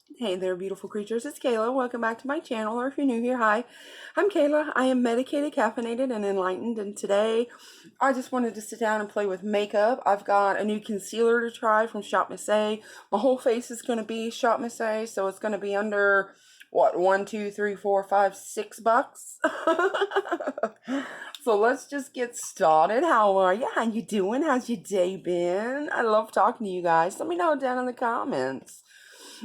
Hey there, beautiful creatures. It's Kayla. Welcome back to my channel, or if you're new here, hi. I'm Kayla. I am medicated, caffeinated, and enlightened, and today I just wanted to sit down and play with makeup. I've got a new concealer to try from Shop Miss A. My whole face is going to be Shop Miss A, so it's going to be under, what, 1, 2, 3, 4, 5, $6? So let's just get started. How are you? How you doing? How's your day been? I love talking to you guys. Let me know down in the comments.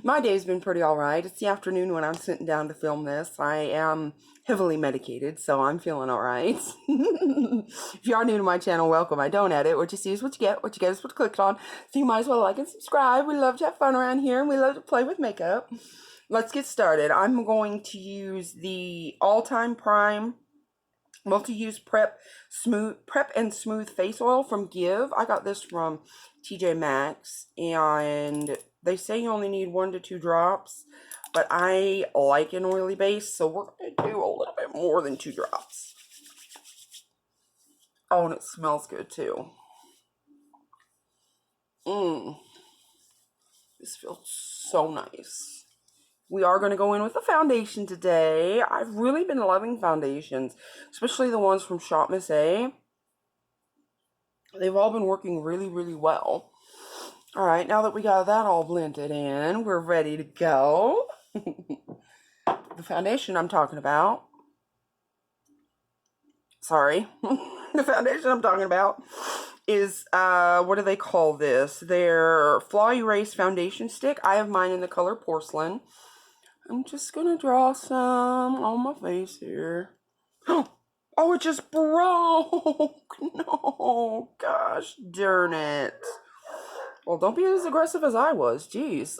My day's been pretty alright. It's the afternoon when I'm sitting down to film this. I am heavily medicated, so I'm feeling alright. If you are new to my channel, welcome. I don't edit. What you see is what you get. What you get is what you clicked on. So you might as well like and subscribe. We love to have fun around here, and we love to play with makeup. Let's get started. I'm going to use the All-Time Prime multi-use prep and smooth face oil from Give. I got this from TJ Maxx, and they say you only need 1 to 2 drops, but I like an oily base, so we're going to do a little bit more than 2 drops. Oh, and it smells good too. This feels so nice. We are going to go in with a foundation today. I've really been loving foundations, especially the ones from Shop Miss A. They've all been working really, really well. All right, now that we got that all blended in, we're ready to go. The foundation I'm talking about, the foundation I'm talking about is, what do they call this? Their Flaw Erase Foundation Stick. I have mine in the color Porcelain. I'm just gonna draw some on my face here. Oh, it just broke! No, gosh darn it. Well, don't be as aggressive as I was. Jeez.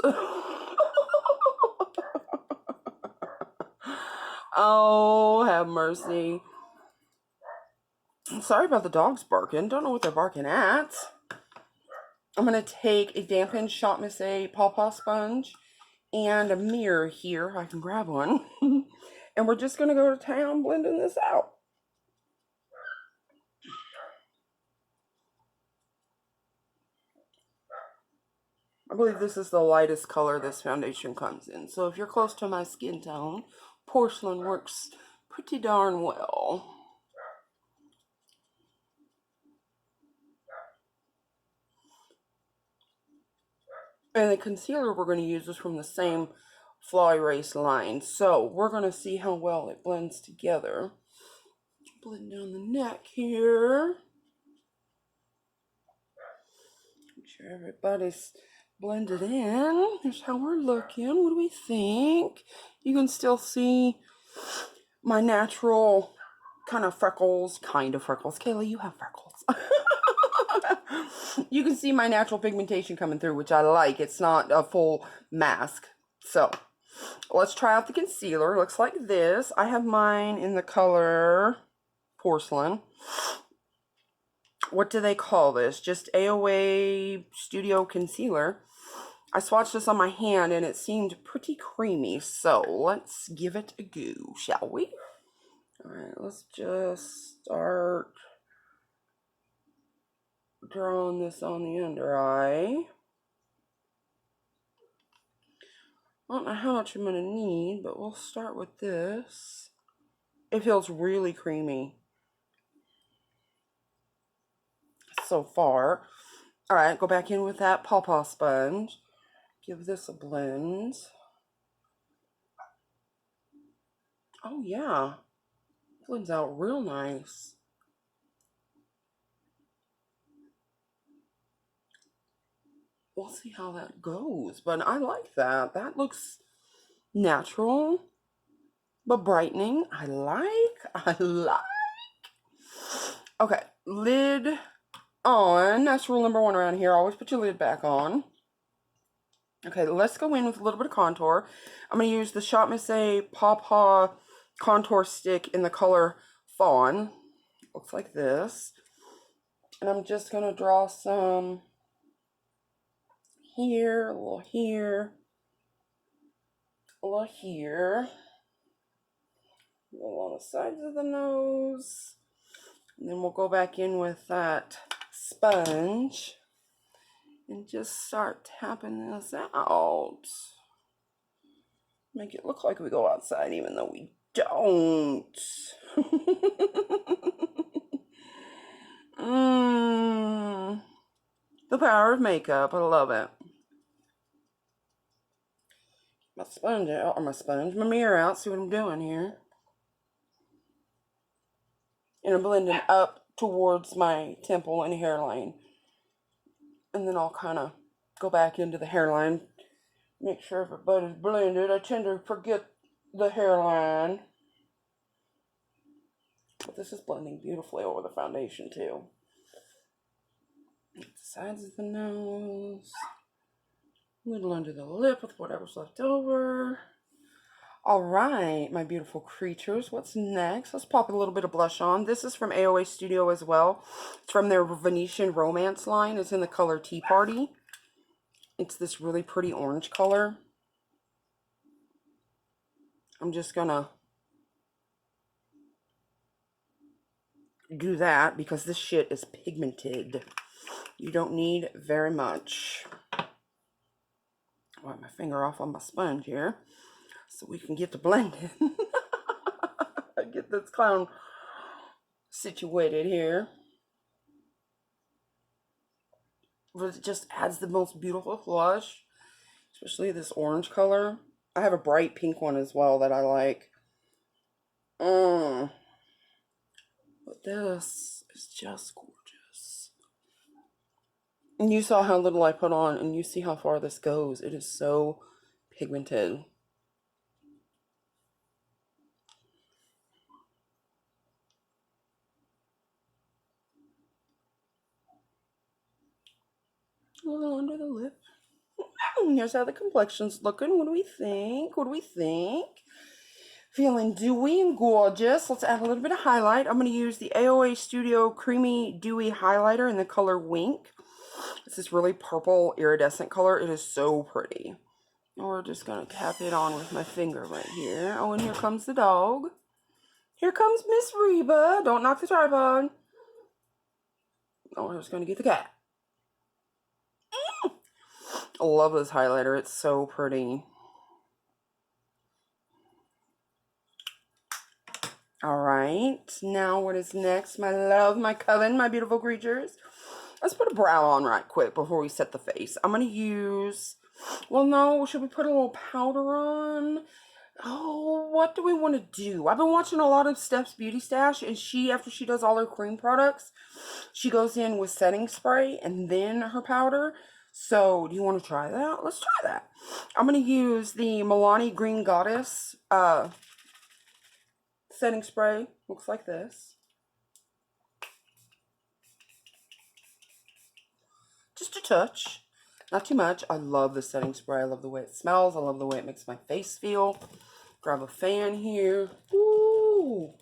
Oh, have mercy. Sorry about the dogs barking. Don't know what they're barking at. I'm going to take a dampened Shop Miss A Paw sponge and a mirror here. I can grab one. And we're just going to go to town blending this out. I believe this is the lightest color this foundation comes in. So if you're close to my skin tone, Porcelain works pretty darn well. And the concealer we're going to use is from the same Flaw Erase line. So we're going to see how well it blends together. Blend down the neck here. Make sure everybody's blended in. Here's how we're looking. What do we think? You can still see my natural kind of freckles. Kayla, you have freckles. You can see my natural pigmentation coming through, which I like. It's not a full mask. So let's try out the concealer. Looks like this. I have mine in the color Porcelain. What do they call this? Just AOA Studio Concealer. I swatched this on my hand and it seemed pretty creamy. So let's give it a go, shall we? Alright, let's just start drawing this on the under eye. I don't know how much I'm going to need, but we'll start with this. It feels really creamy so far. Alright, go back in with that Paw sponge. Give this a blend. Oh yeah, blends out real nice. We'll see how that goes, but I like that. That looks natural, but brightening. I like. Okay, lid on. That's rule number 1 around here. Always put your lid back on. Okay, let's go in with a little bit of contour. I'm going to use the Shop Miss A Paw contour stick in the color Fawn. Looks like this. And I'm just going to draw some here, a little here, a little here, a little on the sides of the nose, and then we'll go back in with that sponge and just start tapping this out. Make it look like we go outside even though we don't. The power of makeup. I love it. My sponge out, or my mirror out, see what I'm doing here. And I'm blending up towards my temple and hairline. And then I'll kind of go back into the hairline. Make sure everybody's blended. I tend to forget the hairline. But this is blending beautifully over the foundation too. The sides of the nose. A little under the lip with whatever's left over. Alright, my beautiful creatures. What's next? Let's pop a little bit of blush on. This is from AOA Studio as well. It's from their Venetian Romance line. It's in the color Tea Party. It's this really pretty orange color. I'm just gonna do that because this shit is pigmented. You don't need very much. Wipe my finger off on my sponge here so we can get to blending. Get this clown situated here. But it just adds the most beautiful blush, especially this orange color. I have a bright pink one as well that I like. But this is just gorgeous. And you saw how little I put on, and you see how far this goes. It is so pigmented. A little under the lip. Here's how the complexion's looking. What do we think? What do we think? Feeling dewy and gorgeous. Let's add a little bit of highlight. I'm going to use the AOA Studio Creamy Dewy Highlighter in the color Wink. It's this really purple iridescent color. It is so pretty. And we're just going to tap it on with my finger right here. Oh, and here comes the dog. Here comes Miss Reba. Don't knock the tripod. Oh, we're just going to get the cat. I love this highlighter. It's so pretty. Alright, now what is next? My love, my coven, my beautiful creatures. Let's put a brow on right quick before we set the face. I'm going to use, well, no, should we put a little powder on? Oh, what do we want to do? I've been watching a lot of Steph's Beauty Stash, and after she does all her cream products, she goes in with setting spray and then her powder. So, do you want to try that? Let's try that. I'm going to use the Milani Green Goddess setting spray. Looks like this. Just a touch. Not too much. I love the setting spray. I love the way it smells. I love the way it makes my face feel. Grab a fan here. Ooh.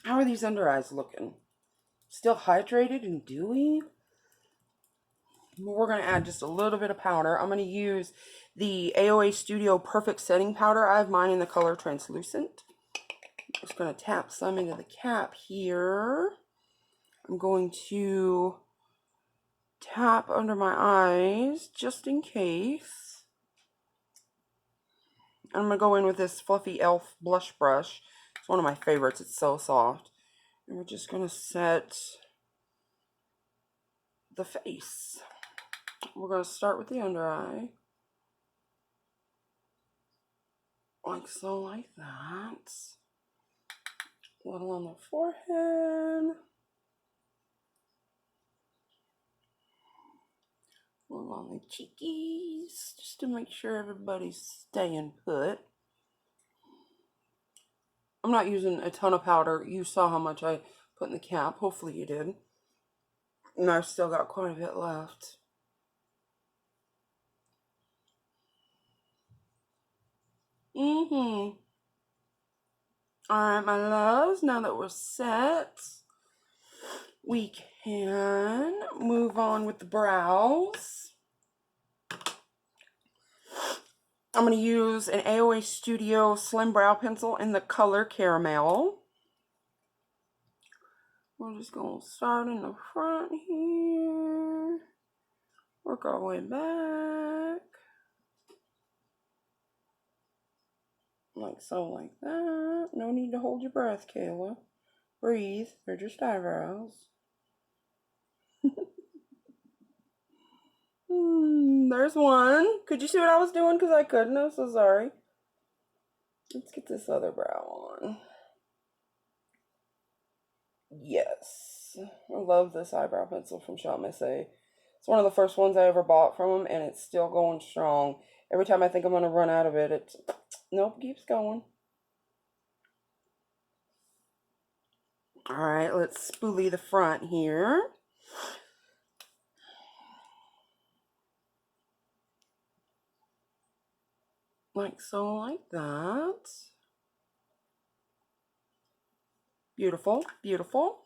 How are these under eyes looking? Still hydrated and dewy? We're going to add just a little bit of powder. I'm going to use the AOA Studio Perfect Setting Powder. I have mine in the color Translucent. I'm just going to tap some into the cap here. I'm going to tap under my eyes just in case. I'm going to go in with this fluffy e.l.f. blush brush. It's one of my favorites. It's so soft. And we're just going to set the face. We're going to start with the under eye. Like so, like that. A little on the forehead. A little on the cheekies. Just to make sure everybody's staying put. I'm not using a ton of powder. You saw how much I put in the cap. Hopefully you did. And I've still got quite a bit left. Alright, my loves, now that we're set, we can move on with the brows. I'm going to use an AOA Studio Slim Brow Pencil in the color Caramel. We're just going to start in the front here. We're work our way back. Like so, like that. No need to hold your breath, Kayla. Breathe. They're just eyebrows. There's one. Could you see what I was doing? Because I couldn't. I'm so sorry. Let's get this other brow on. Yes. I love this eyebrow pencil from Shop Miss A. It's one of the first ones I ever bought from them, and it's still going strong. Every time I think I'm going to run out of it, it's, nope, keeps going. Alright, let's spoolie the front here. Like so, like that. Beautiful, beautiful.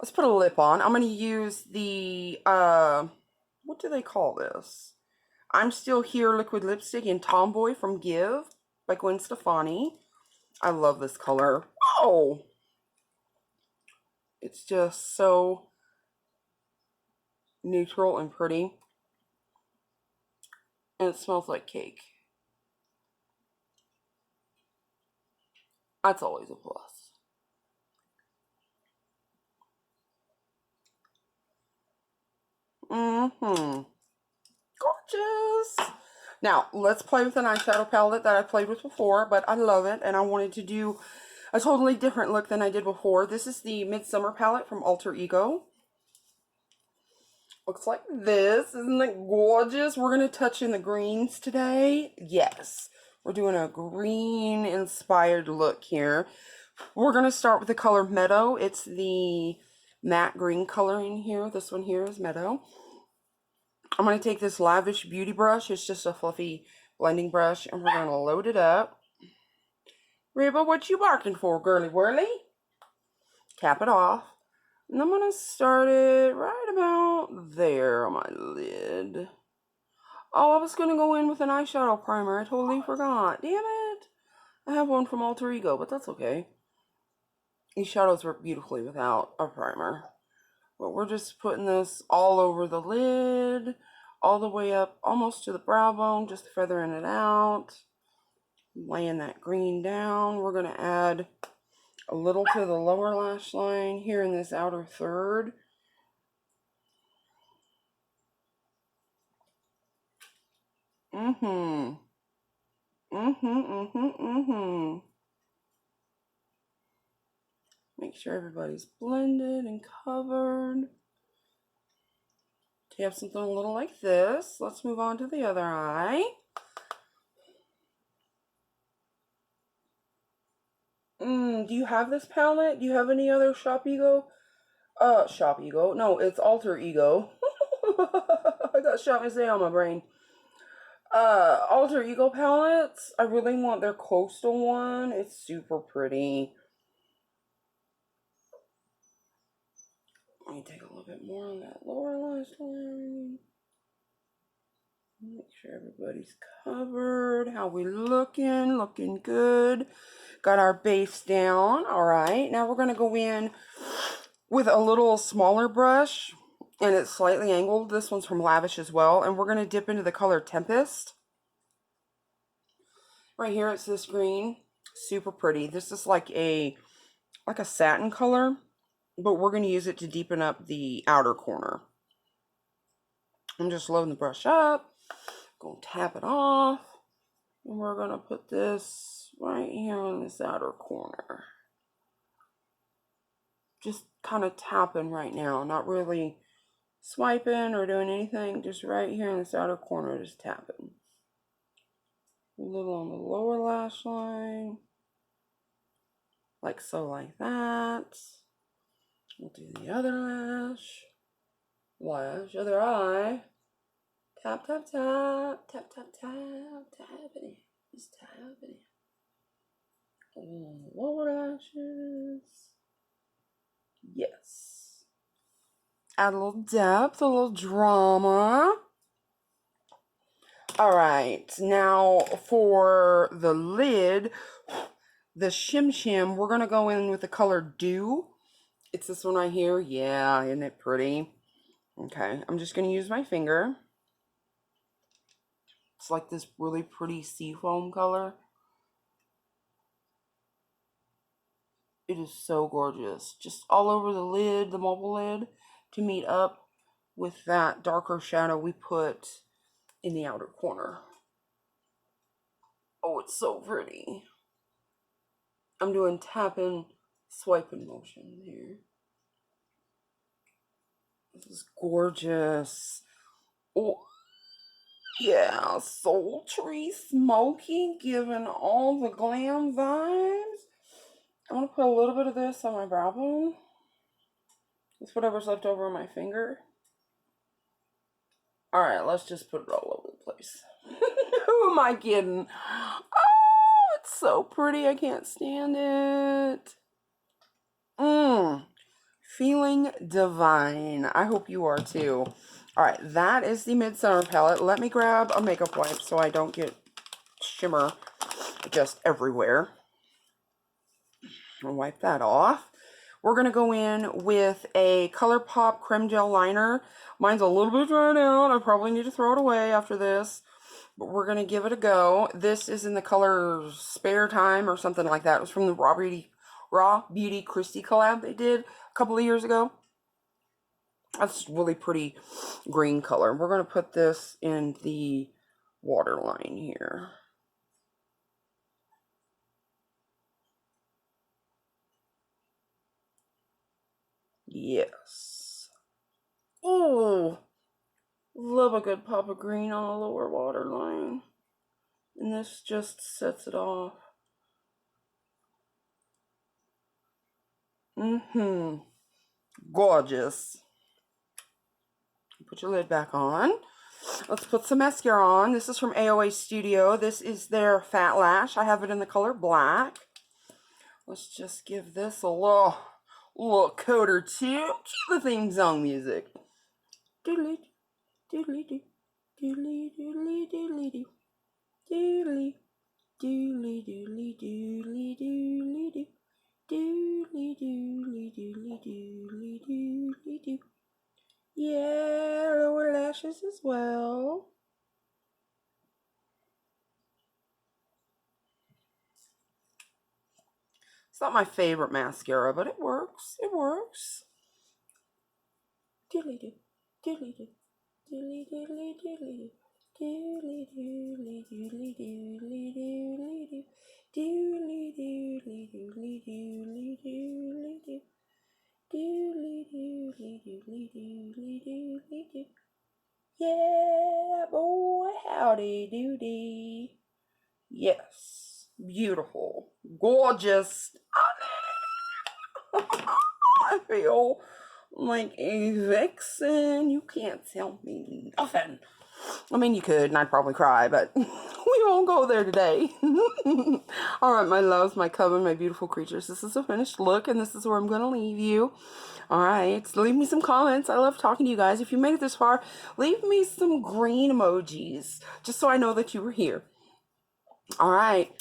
Let's put a lip on. I'm going to use the, what do they call this? I'm Still Here liquid lipstick in Tomboy from Give by Gwen Stefani. I love this color. Oh! It's just so neutral and pretty. And it smells like cake. That's always a plus. Mm-hmm. Gorgeous. Now, let's play with an eyeshadow palette that I played with before, but I love it, and I wanted to do a totally different look than I did before. This is the Midsummer palette from Alter Ego. Looks like this. Isn't it gorgeous? We're going to touch in the greens today. Yes, we're doing a green-inspired look here. We're going to start with the color Meadow. It's the matte green color in here. This one here is Meadow. I'm going to take this Lavish Beauty brush. It's just a fluffy blending brush, and we're going to load it up. Reba, what you barking for, girly whirly? Cap it off. And I'm going to start it right about there on my lid. Oh, I was going to go in with an eyeshadow primer. I totally forgot. Damn it. I have one from Alter Ego, but that's okay. These shadows work beautifully without a primer. But we're just putting this all over the lid, all the way up almost to the brow bone, just feathering it out. Laying that green down. We're going to add a little to the lower lash line here in this outer third. Make sure everybody's blended and covered. You have something a little like this. Let's move on to the other eye. Do you have this palette? Do you have any other Shop Ego? Shop Ego? No, it's Alter Ego. I got Shop Miss A on my brain. Alter Ego palettes. I really want their coastal one. It's super pretty. Let me take a little bit more on that lower lash line. Make sure everybody's covered. How we looking? Looking good. Got our base down. All right. Now we're going to go in with a little smaller brush. And it's slightly angled. This one's from Lavish as well. And we're going to dip into the color Tempest. Right here, it's this green. Super pretty. This is like a satin color. But we're going to use it to deepen up the outer corner. I'm just loading the brush up. Gonna tap it off. And we're going to put this right here in this outer corner. Just kind of tapping right now. Not really swiping or doing anything. Just right here in this outer corner, just tapping. A little on the lower lash line. Like so, like that. We'll do the other lash, other eye. Tap, tap, tap, tap, tap, tap, tap it in. Just tap it in. Along the lower lashes. Yes. Add a little depth, a little drama. Alright, now for the lid, the Shim Shim, we're going to go in with the color Dew. It's this one right here. Yeah, isn't it pretty? Okay, I'm just going to use my finger. It's like this really pretty seafoam color. It is so gorgeous. Just all over the lid, the mobile lid, to meet up with that darker shadow we put in the outer corner. Oh, it's so pretty. I'm doing tapping, swiping motion here. This is gorgeous. Oh, yeah, sultry, smoky, giving all the glam vibes. I'm going to put a little bit of this on my brow bone. It's whatever's left over on my finger. Alright, let's just put it all over the place. Who am I kidding? Oh, it's so pretty. I can't stand it. Feeling divine. I hope you are too. Alright, that is the Midsummer palette. Let me grab a makeup wipe so I don't get shimmer just everywhere. I'll wipe that off. We're going to go in with a ColourPop Creme Gel Liner. Mine's a little bit dried out. I probably need to throw it away after this. But we're going to give it a go. This is in the color Spare Time or something like that. It was from the Raw Beauty Christy collab they did a couple of years ago. That's really pretty green color. We're going to put this in the waterline here. Yes. Oh, love a good pop of green on the lower waterline. And this just sets it off. Gorgeous. Put your lid back on. Let's put some mascara on. This is from AOA Studio. This is their Fat Lash. I have it in the color black. Let's just give this a little coat or two. Cue the theme song music. Doodly, doodly, doodly, doodly, doodly, doodly, doodly, doodly, doodly, doodly, doodly, doodly, doodly, doodly, doodly, doodly, doodly. Yeah, lower lashes as well. It's not my favorite mascara, but it works. It works. Diddly doo, diddly doo, diddly diddly diddly doo, diddly doodly doodly doodly doodly doo, doodly doodly doodly doodly doodly doo, doodly doodly doodly doodly doodly doo. Yeah, boy, howdy doody. Yes, beautiful, gorgeous. I feel like a vixen. You can't tell me nothing. I mean, you could, and I'd probably cry, but we won't go there today. Alright, my loves, my coven, my beautiful creatures. This is a finished look, and this is where I'm going to leave you. Alright, so leave me some comments. I love talking to you guys. If you made it this far, leave me some green emojis, just so I know that you were here. Alright,